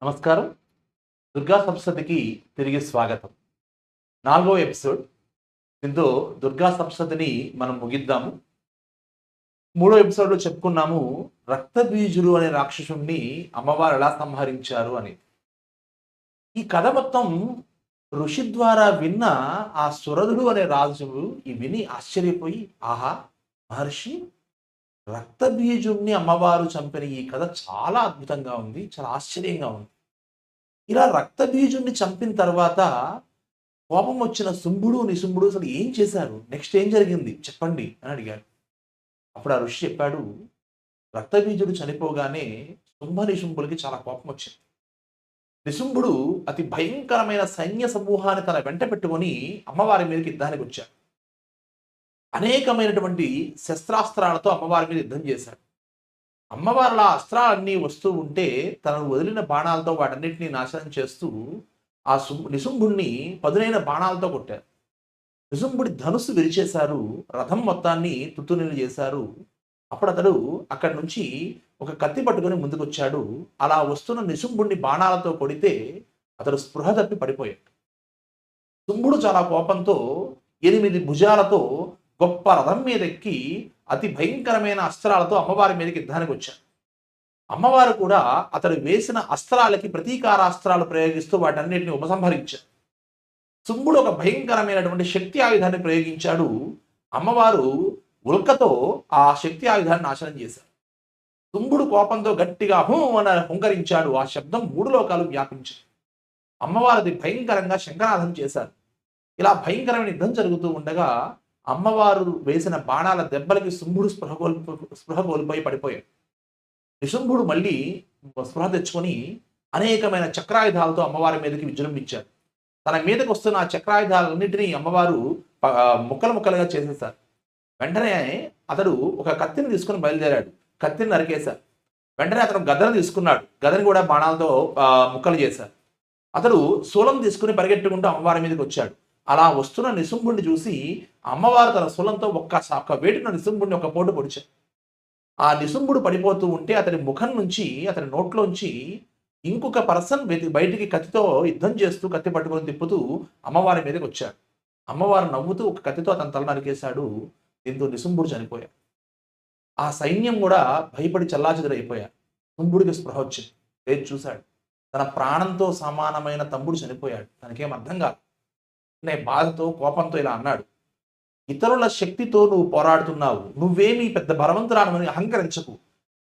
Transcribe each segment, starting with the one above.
నమస్కారం. దుర్గా సప్తశతికి తిరిగి స్వాగతం. 4వ ఎపిసోడ్. దీంతో దుర్గా సప్తశతిని మనం ముగిద్దాము. 3వ ఎపిసోడ్‌లో చెప్పుకున్నాము రక్తబీజుడు అనే రాక్షసుడిని అమ్మవారు ఎలా సంహరించారు అని. ఈ కథ మొత్తం ఋషి ద్వారా విన్న ఆ సురధుడు అనే రాజు విని ఆశ్చర్యపోయి, ఆహా! మహర్షి, రక్తబీజుడిని అమ్మవారు చంపిన ఈ కథ చాలా అద్భుతంగా ఉంది. చాలా ఆశ్చర్యంగా ఉంది. ఇలా రక్తబీజుడిని చంపిన తర్వాత కోపం వచ్చిన శుంభుడు, నిశుంభుడు అసలు ఏం చేశారు? నెక్స్ట్ ఏం జరిగింది చెప్పండి అని అడిగారు. అప్పుడు ఆ ఋషి చెప్పాడు, రక్తబీజుడు చనిపోగానే శుంభ నిశుంభులకి చాలా కోపం వచ్చింది. నిశుంభుడు అతి భయంకరమైన సైన్య సమూహాన్ని తన వెంట పెట్టుకొని అమ్మవారి మీదకి యుద్ధానికి వచ్చాడు. అనేకమైనటువంటి శస్త్రాస్త్రాలతో అమ్మవారి మీద యుద్ధం చేశాడు. అమ్మవారుల అస్త్రాలన్నీ వస్తూ ఉంటే తనను వదిలిన బాణాలతో వాటన్నిటిని నాశనం చేస్తూ ఆ నిశుంభుణ్ణి పదునైన బాణాలతో కొట్టారు. నిశుంభుడి ధనుస్సు విరిచేశారు. రథం మొత్తాన్ని తుత్తునిలు చేశారు. అప్పుడు అతడు అక్కడి నుంచి ఒక కత్తి పట్టుకొని ముందుకొచ్చాడు. అలా వస్తున్న నిశుంభుణ్ణి బాణాలతో కొడితే అతడు స్పృహ తప్పి పడిపోయాడు. శుంభుడు చాలా కోపంతో 8 భుజాలతో గొప్ప రథం మీదెక్కి అతి భయంకరమైన అస్త్రాలతో అమ్మవారి మీదకి యుద్ధానికి వచ్చాడు. అమ్మవారు కూడా అతడు వేసిన అస్త్రాలకి ప్రతీకారాస్త్రాలు ప్రయోగిస్తూ వాటన్నిటిని ఉపసంహరించారు. శుంభుడు ఒక భయంకరమైనటువంటి శక్తి ఆయుధాన్ని ప్రయోగించాడు. అమ్మవారు ఉల్కతో ఆ శక్తి ఆయుధాన్ని నాశనం చేశారు. శుంభుడు కోపంతో గట్టిగా హూ అని హుంకరించాడు. ఆ శబ్దం 3 లోకాలు వ్యాపించింది. అమ్మవారిది భయంకరంగా శంఖనాదం చేశారు. ఇలా భయంకరమైన యుద్ధం జరుగుతూ ఉండగా అమ్మవారు వేసిన బాణాల దెబ్బలకి శుంభుడు స్పృహ కోల్పోయి పడిపోయాడు. నిశుంభుడు మళ్ళీ స్పృహ తెచ్చుకొని అనేకమైన చక్రాయుధాలతో అమ్మవారి మీదకి విజృంభించారు. తన మీదకి వస్తున్న ఆ చక్రాయుధాలన్నింటినీ అమ్మవారు ముక్కలు ముక్కలుగా చేసేశారు. వెంటనే అతడు ఒక కత్తిని తీసుకుని బయలుదేరాడు. కత్తిని నరికేశారు. వెంటనే అతను గదను తీసుకున్నాడు. గదని కూడా బాణాలతో ముక్కలు చేశారు. అతడు శూలం తీసుకుని పరిగెట్టుకుంటూ అమ్మవారి మీదకి వచ్చాడు. అలా వస్తున్న నిశుంభుడిని చూసి అమ్మవారు తన శూలంతో ఒక్క వేటున నిశుంభుడిని ఒక పోటు పొడిచారు. ఆ నిశుంభుడు పడిపోతూ ఉంటే అతని ముఖం నుంచి, అతని నోట్లోంచి ఇంకొక పర్సన్ బయటికి కత్తితో యుద్ధం చేస్తూ కత్తి పట్టుకొని తిప్పుతూ అమ్మవారి మీదకి వచ్చాడు. అమ్మవారు నవ్వుతూ ఒక కత్తితో అతని తల నరికేశాడు. దీంతో నిశుంభుడు చనిపోయాడు. ఆ సైన్యం కూడా భయపడి చల్లాచెదరైపోయారు. శుంభుడికి స్పృహ వచ్చింది. లేచి చూశాడు. తన ప్రాణంతో సమానమైన తమ్ముడు చనిపోయాడు. తనకేం అర్థం కాదు. బాధతో కోపంతో ఇలా అన్నాడు, ఇతరుల శక్తితో నువ్వు పోరాడుతున్నావు. నువ్వేమీ పెద్ద బలవంతురాలని అహంకరించకు.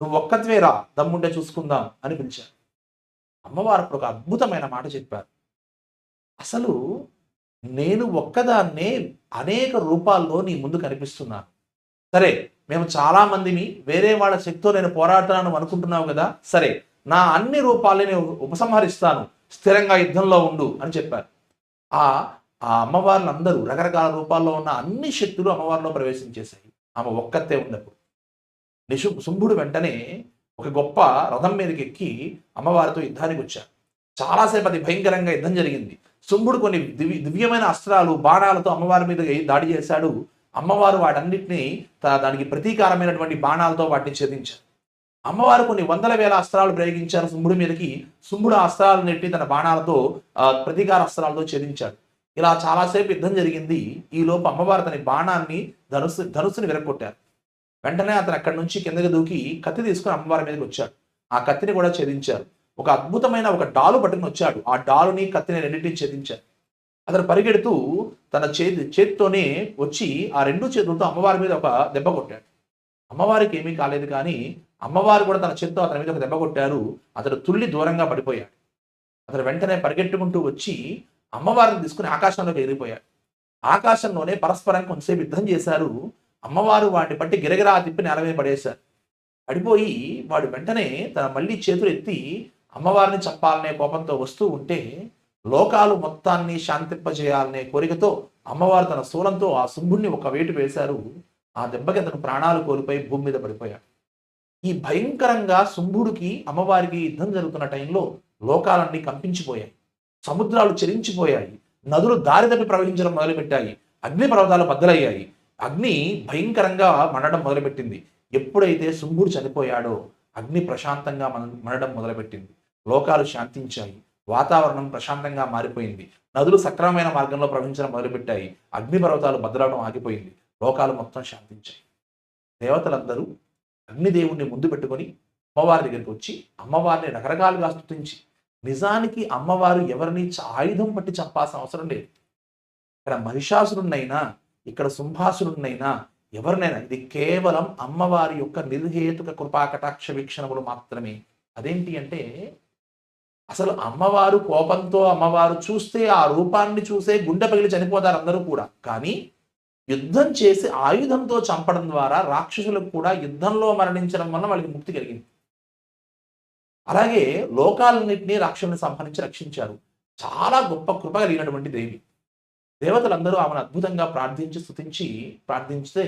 నువ్వు ఒక్కత్వేరా, దమ్ముంటే చూసుకుందాం అని పిలిచారు. అమ్మవారు అప్పుడు ఒక అద్భుతమైన మాట చెప్పారు. అసలు నేను ఒక్కదాన్నే అనేక రూపాల్లో నీ ముందు కనిపిస్తున్నాను. సరే, మేము చాలా మందిని వేరే వాళ్ళ శక్తితో నేను పోరాడుతున్నాను అనుకుంటున్నావు కదా, సరే, నా అన్ని రూపాలని నేను ఉపసంహరిస్తాను, స్థిరంగా యుద్ధంలో ఉండు అని చెప్పారు. ఆ ఆ అమ్మవార్లందరూ రకరకాల రూపాల్లో ఉన్న అన్ని శక్తులు అమ్మవారిలో ప్రవేశించేశాయి. ఆమె ఒక్కతే ఉన్నప్పుడు శుంభుడు వెంటనే ఒక గొప్ప రథం మీదకి ఎక్కి అమ్మవారితో యుద్ధానికి వచ్చారు. చాలాసేపు అది భయంకరంగా యుద్ధం జరిగింది. శుంభుడు కొన్ని దివ్యమైన అస్త్రాలు, బాణాలతో అమ్మవారి మీద దాడి చేశాడు. అమ్మవారు వాటన్నిటిని దానికి ప్రతీకారమైనటువంటి బాణాలతో వాటిని ఛేదించారు. అమ్మవారు కొన్ని వందల వేల అస్త్రాలు ప్రయోగించారు శుంభుడి మీదకి. శుంభుడు ఆ అస్త్రాలను నెట్టి తన బాణాలతో ప్రతీకార అస్త్రాలతో ఛేదించాడు. ఇలా చాలాసేపు యుద్ధం జరిగింది. ఈలోపు అమ్మవారు తన బాణాన్ని ధనుస్సుని విరగొట్టారు. వెంటనే అతను అక్కడి నుంచి కిందకి దూకి కత్తి తీసుకుని అమ్మవారి మీదకి వచ్చాడు. ఆ కత్తిని కూడా ఛేదించారు. ఒక అద్భుతమైన ఒక డాలు పట్టుకుని వచ్చాడు. ఆ డాలుని, కత్తిని రెండింటిని ఛేదించారు. అతను పరిగెడుతూ తన చేతితోనే వచ్చి ఆ 2 చేతులతో అమ్మవారి మీద ఒక దెబ్బ కొట్టాడు. అమ్మవారికి ఏమీ కాలేదు, కానీ అమ్మవారు కూడా తన చేతితో అతని మీద ఒక దెబ్బ కొట్టారు. అతడు తుల్లి దూరంగా పడిపోయాడు. అతను వెంటనే పరిగెట్టుకుంటూ వచ్చి అమ్మవారిని తీసుకుని ఆకాశంలోకి ఎగిరిపోయాడు. ఆకాశంలోనే పరస్పరం కొంతసేపు యుద్ధం చేశారు. అమ్మవారు వాడిని పట్టి గిరగిరా తిప్పి నేల మీద పడేశారు. పడిపోయి వాడు వెంటనే తన మళ్ళీ చేతులు ఎత్తి అమ్మవారిని చంపాలనే కోపంతో వస్తూ ఉంటే, లోకాలు మొత్తాన్ని శాంతింపజేయాలనే కోరికతో అమ్మవారు తన శూలంతో ఆ శుంభుడిని ఒక వేటు వేశారు. ఆ దెబ్బకి అతను ప్రాణాలు కోల్పోయి భూమి మీద పడిపోయాడు. ఈ భయంకరంగా శుంభుడికి అమ్మవారికి యుద్ధం జరుగుతున్న టైంలో లోకాలన్నీ కంపించిపోయాయి. సముద్రాలు చెలించిపోయాయి. నదులు దారి తప్పి ప్రవహించడం మొదలుపెట్టాయి. అగ్ని పర్వతాలు బద్దలయ్యాయి. అగ్ని భయంకరంగా మండడం మొదలుపెట్టింది. ఎప్పుడైతే శుంభుడు చనిపోయాడో అగ్ని ప్రశాంతంగా మండడం మొదలుపెట్టింది. లోకాలు శాంతించాయి. వాతావరణం ప్రశాంతంగా మారిపోయింది. నదులు సక్రమమైన మార్గంలో ప్రవహించడం మొదలుపెట్టాయి. అగ్నిపర్వతాలు బద్దలవడం ఆగిపోయింది. లోకాలు మొత్తం శాంతించాయి. దేవతలందరూ అగ్నిదేవుణ్ణి ముందు పెట్టుకొని అమ్మవారి దగ్గరికి వచ్చి అమ్మవారిని రకరకాలుగా స్తుతించి, నిజానికి అమ్మవారు ఎవరిని ఆయుధం పట్టి చంపాల్సిన అవసరం లేదు. ఇక్కడ మహిషాసురుణ్ణైనా, ఇక్కడ శుంభాసురుణ్ణైనా, ఎవరినైనా ఇది కేవలం అమ్మవారి యొక్క నిర్హేతుక కృపాకటాక్ష వీక్షణములు మాత్రమే. అదేంటి అంటే అసలు అమ్మవారు కోపంతో అమ్మవారు చూస్తే ఆ రూపాన్ని చూసే గుండె పగిలి చనిపోతారు అందరూ కూడా. కానీ యుద్ధం చేసి ఆయుధంతో చంపడం ద్వారా రాక్షసులకు కూడా యుద్ధంలో మరణించడం వల్ల వాళ్ళకి ముక్తి కలిగింది. అలాగే లోకాలన్నింటినీ రాక్షసుల్ని సంహరించి రక్షించారు. చాలా గొప్ప కృప కలిగినటువంటి దేవి. దేవతలందరూ ఆమెను అద్భుతంగా ప్రార్థించి స్తుతించి ప్రార్థించితే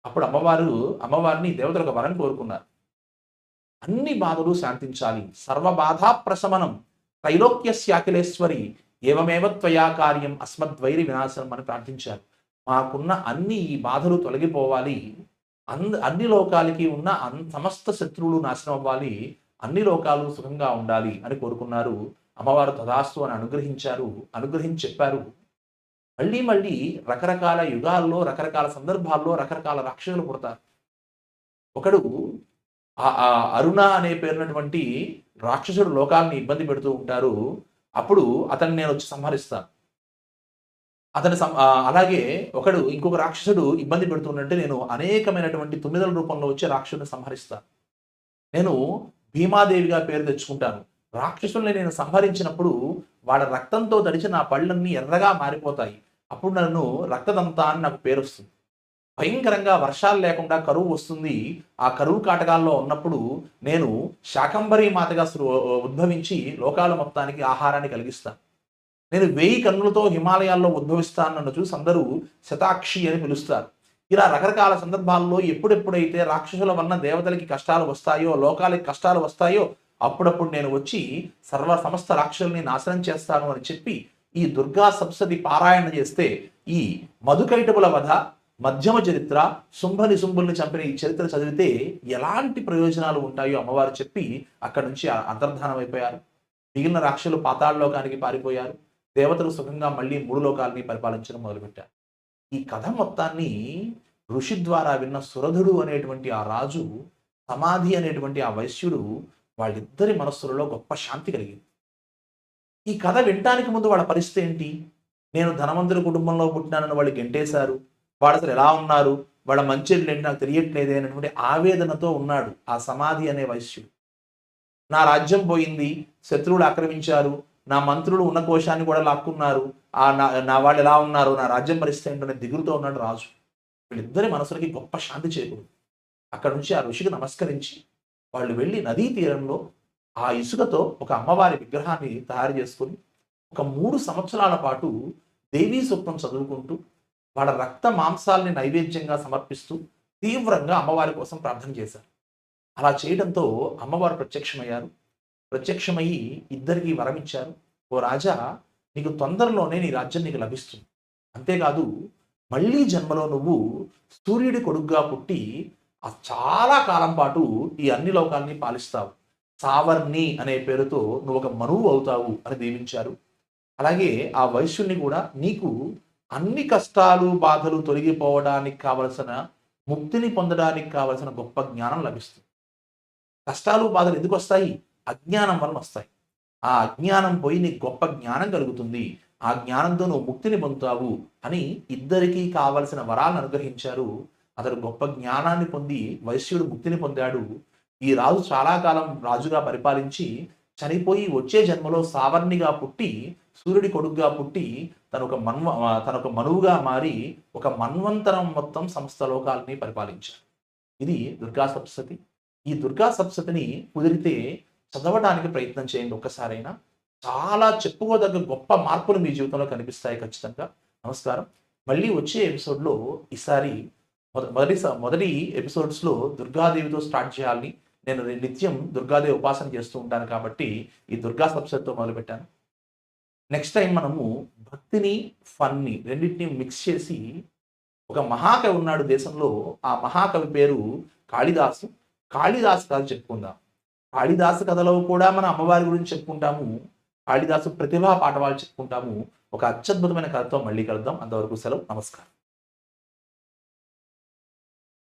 అప్పుడు అమ్మవారిని దేవతలు ఒక వరం కోరుకున్నారు. అన్ని బాధలు శాంతించాలి, సర్వబాధా ప్రశమనం, త్రైలోక్యస్యాఖిలేశ్వరి, ఏవమేవ త్వయా కార్యం అస్మద్వైరి వినాశనం అని ప్రార్థించారు. మాకున్న ఈ బాధలు తొలగిపోవాలి, అన్ని లోకాలకి ఉన్న సమస్త శత్రువులు నాశనం అవ్వాలి, అన్ని లోకాలు సుఖంగా ఉండాలి అని కోరుకున్నారు. అమ్మవారు తదాస్తు అని అనుగ్రహించి చెప్పారు. మళ్ళీ మళ్ళీ రకరకాల యుగాల్లో, రకరకాల సందర్భాల్లో రకరకాల రాక్షసులు పుడతారు. ఒకడు అరుణ అనే పేరునటువంటి రాక్షసుడు లోకాలని ఇబ్బంది పెడుతూ ఉంటారు. అప్పుడు అతన్ని నేను వచ్చి సంహరిస్తాను. అలాగే ఇంకొక రాక్షసుడు ఇబ్బంది పెడుతుంటే నేను అనేకమైనటువంటి తుమ్మిదల రూపంలో వచ్చే రాక్షసుని సంహరిస్తాను. నేను భీమాదేవిగా పేరు తెచ్చుకుంటాను. రాక్షసుల్ని నేను సంహరించినప్పుడు వాళ్ళ రక్తంతో తడిచి నా పళ్ళన్నీ ఎర్రగా మారిపోతాయి. అప్పుడు నన్ను రక్తదంత అని నాకు పేరు వస్తుంది. భయంకరంగా వర్షాలు లేకుండా కరువు వస్తుంది. ఆ కరువు కాటకాల్లో ఉన్నప్పుడు నేను శాకంబరీ మాతగా ఉద్భవించి లోకాల మొత్తానికి ఆహారాన్ని కలిగిస్తాను. నేను 1000 కన్నులతో హిమాలయాల్లో ఉద్భవిస్తాను. నన్ను చూసి అందరూ శతాక్షి అని పిలుస్తారు. ఇలా రకరకాల సందర్భాల్లో ఎప్పుడెప్పుడైతే రాక్షసుల వలన దేవతలకి కష్టాలు వస్తాయో, లోకాలకి కష్టాలు వస్తాయో అప్పుడప్పుడు నేను వచ్చి సమస్త రాక్షసుల్ని నాశనం చేస్తాను అని చెప్పి ఈ దుర్గా సప్తశతి పారాయణ చేస్తే ఈ మధుకైటముల వధ, మధ్యమ చరిత్ర, నిశుంభుల్ని చంపిన ఈ చరిత్ర చదివితే ఎలాంటి ప్రయోజనాలు ఉంటాయో అమ్మవారు చెప్పి అక్కడి నుంచి అంతర్ధానం అయిపోయారు. మిగిలిన రాక్షసులు పాతాళలోకానికి పారిపోయారు. దేవతలు సుఖంగా మళ్ళీ 3 లోకాలని పరిపాలించడం మొదలుపెట్టారు. ఈ కథ మొత్తాన్ని ఋషి ద్వారా విన్న సురధుడు అనేటువంటి ఆ రాజు, సమాధి అనేటువంటి ఆ వైశ్యుడు, వాళ్ళిద్దరి మనస్సులలో గొప్ప శాంతి కలిగింది. ఈ కథ వినటానికి ముందు వాళ్ళ పరిస్థితి ఏంటి? నేను ధనవంతుల కుటుంబంలో పుట్టినానని వాళ్ళు గెంటేశారు. వాడు అసలు ఎలా ఉన్నారు, వాళ్ళ మంచిర్లు ఏంటి నాకు తెలియట్లేదే అనేటువంటి ఆవేదనతో ఉన్నాడు ఆ సమాధి అనే వైశ్యుడు. నా రాజ్యం పోయింది, శత్రువులు ఆక్రమించారు, నా మంత్రులు ఉన్న కోశాన్ని కూడా లాక్కున్నారు, నా వాళ్ళు ఎలా ఉన్నారు, నా రాజ్యం పరిస్థితి ఏంటనే దిగులుతో ఉన్నాడు రాజు. వీళ్ళిద్దరి మనసులకి గొప్ప శాంతి చేకూరు. అక్కడ నుంచి ఆ ఋషికి నమస్కరించి వాళ్ళు వెళ్ళి నదీ తీరంలో ఆ ఇసుకతో ఒక అమ్మవారి విగ్రహాన్ని తయారు చేసుకొని ఒక 3 సంవత్సరాల పాటు దేవీ సూక్తం చదువుకుంటూ వాళ్ళ రక్త మాంసాలని నైవేద్యంగా సమర్పిస్తూ తీవ్రంగా అమ్మవారి కోసం ప్రార్థన చేశారు. అలా చేయడంతో అమ్మవారు ప్రత్యక్షమయ్యి ఇద్దరికి వరం ఇచ్చారు. ఓ రాజా, నీకు తొందరలోనే నీ రాజ్యం నీకు లభిస్తుంది. అంతేకాదు మళ్ళీ జన్మలో నువ్వు సూర్యుడి కొడుగ్గా పుట్టి చాలా కాలం పాటు ఈ అన్ని లోకాలని పాలిస్తావు. సావర్ణి అనే పేరుతో నువ్వు ఒక మనువు అవుతావు అని దీవించారు. అలాగే ఆ వైశ్యుల్ని కూడా నీకు అన్ని కష్టాలు బాధలు తొలగిపోవడానికి కావలసిన, ముక్తిని పొందడానికి కావలసిన గొప్ప జ్ఞానం లభిస్తుంది. కష్టాలు బాధలు ఎందుకు వస్తాయి? అజ్ఞానం వలన వస్తాయి. ఆ అజ్ఞానం పోయి నీకు గొప్ప జ్ఞానం కలుగుతుంది. ఆ జ్ఞానంతో నువ్వు ముక్తిని పొందుతావు అని ఇద్దరికీ కావలసిన వరాలను అనుగ్రహించారు. అతడు గొప్ప జ్ఞానాన్ని పొంది వైశ్యుడు ముక్తిని పొందాడు. ఈ రాజు చాలా కాలం రాజుగా పరిపాలించి చనిపోయి వచ్చే జన్మలో సావర్ణిగా పుట్టి, సూర్యుడి కొడుకుగా పుట్టి తనొక మనువుగా మారి ఒక మన్వంతరం మొత్తం సమస్త లోకాలని పరిపాలించారు. ఇది దుర్గా సప్తశతి. ఈ దుర్గా సప్తశతిని కుదిరితే చదవడానికి ప్రయత్నం చేయండి ఒక్కసారైనా. చాలా చెప్పుకోదగ్గ గొప్ప మార్పులు మీ జీవితంలో కనిపిస్తాయి ఖచ్చితంగా. నమస్కారం. మళ్ళీ వచ్చే ఎపిసోడ్లో ఈసారి మొదటి ఎపిసోడ్స్లో దుర్గాదేవితో స్టార్ట్ చేయాలని నేను నిత్యం దుర్గాదేవి ఉపాసన చేస్తూ ఉంటాను కాబట్టి ఈ దుర్గా సప్తశతితో మొదలుపెట్టాను. నెక్స్ట్ టైం మనము భక్తిని, ఫన్ని రెండింటిని మిక్స్ చేసి ఒక మహాకవి ఉన్నాడు దేశంలో. ఆ మహాకవి పేరు కాళిదాసు. కాళిదాసు కథ చెప్పుకుందాం. కాళిదాసు కథలో కూడా మన అమ్మవారి గురించి చెప్పుకుంటాము. కాళిదాసు ప్రతిభా పాఠవాలు చెప్పుకుంటాము. ఒక అత్యద్భుతమైన కథతో మళ్ళీ కలుద్దాం. అంతవరకు సెలవు. నమస్కారం.